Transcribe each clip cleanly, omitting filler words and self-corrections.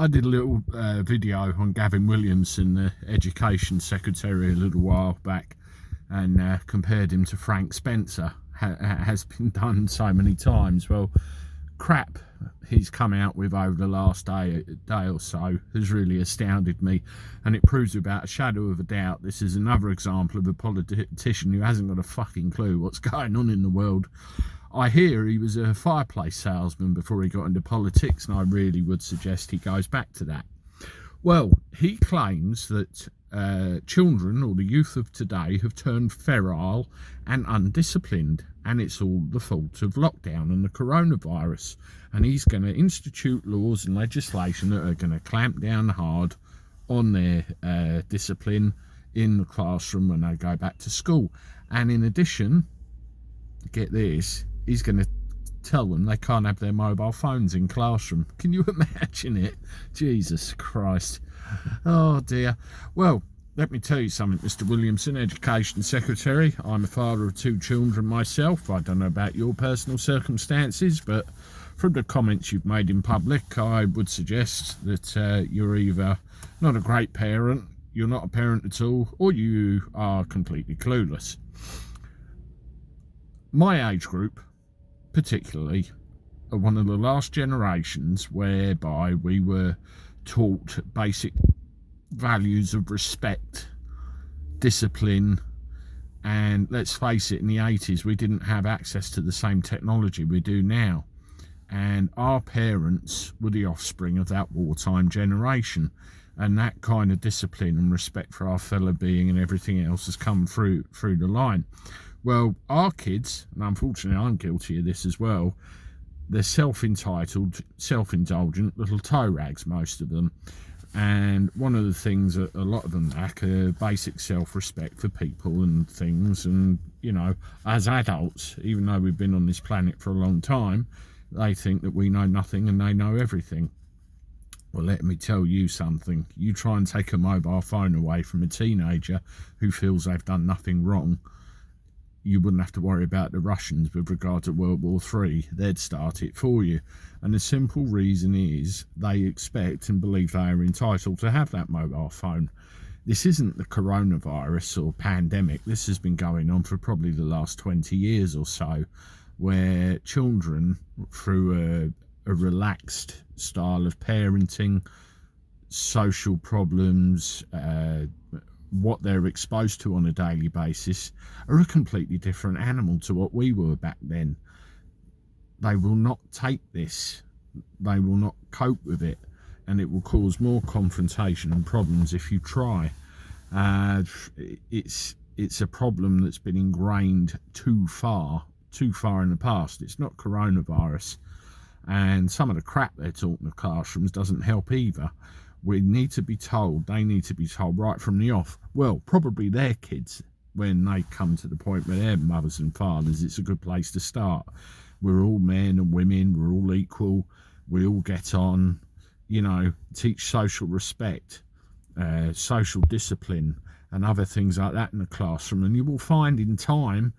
I did a little video on Gavin Williamson, the Education Secretary, a little while back, and compared him to Frank Spencer. Has been done so many times. Well, crap he's come out with over the last day or so has really astounded me, and it proves without a shadow of a doubt this is another example of a politician who hasn't got a fucking clue what's going on in the world. I hear he was a fireplace salesman before he got into politics, and I really would suggest he goes back to that. Well, he claims that children, or the youth of today, have turned feral and undisciplined, and it's all the fault of lockdown and the coronavirus. And he's going to institute laws and legislation that are going to clamp down hard on their discipline in the classroom when they go back to school. And in addition, get this, he's going to tell them they can't have their mobile phones in classroom. Can you imagine it? Jesus Christ. Oh dear. Well, let me tell you something, Mr. Williamson, Education Secretary. I'm a father of 2 children myself. I don't know about your personal circumstances, but from the comments you've made in public, I would suggest that you're either not a great parent, you're not a parent at all, or you are completely clueless. My age group, particularly, are one of the last generations whereby we were taught basic values of respect, discipline, and let's face it, in the 80s we didn't have access to the same technology we do now, and our parents were the offspring of that wartime generation, and that kind of discipline and respect for our fellow being and everything else has come through the line. Well, our kids, and unfortunately I'm guilty of this as well, they're self-entitled, self-indulgent little toe rags, most of them. And one of the things that a lot of them lack are basic self-respect for people and things. And, you know, as adults, even though we've been on this planet for a long time, they think that we know nothing and they know everything. Well, let me tell you something. You try and take a mobile phone away from a teenager who feels they've done nothing wrong, you wouldn't have to worry about the Russians with regard to World War III. They'd start it for you. And the simple reason is they expect and believe they are entitled to have that mobile phone. This isn't the coronavirus or pandemic. This has been going on for probably the last 20 years or so, where children, through a relaxed style of parenting, social problems, what they're exposed to on a daily basis, are a completely different animal to what we were back then. They will not take this, they will not cope with it, and it will cause more confrontation and problems if you try. It's a problem that's been ingrained too far in the past. It's not coronavirus, and some of the crap they're taught in the classrooms doesn't help either. We need to be told, they need to be told right from the off. Well, probably their kids, when they come to the point where they're mothers and fathers, it's a good place to start. We're all men and women, we're all equal, we all get on, you know, teach social respect, social discipline, and other things like that in the classroom, and you will find in time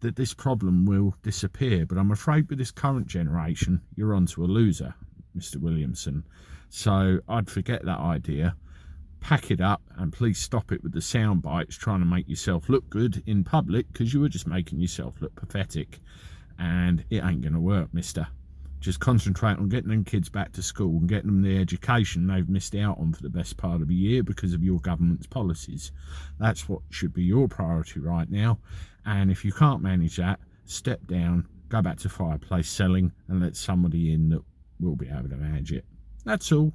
that this problem will disappear. But I'm afraid with this current generation, you're onto a loser, Mr. Williamson. So I'd forget that idea, pack it up, and please stop it with the sound bites trying to make yourself look good in public, because you were just making yourself look pathetic, and it ain't going to work, mister. Just concentrate on getting them kids back to school and getting them the education they've missed out on for the best part of a year because of your government's policies. That's what should be your priority right now. And if you can't manage that, step down, go back to fireplace selling, and let somebody in that will be able to manage it. That's all.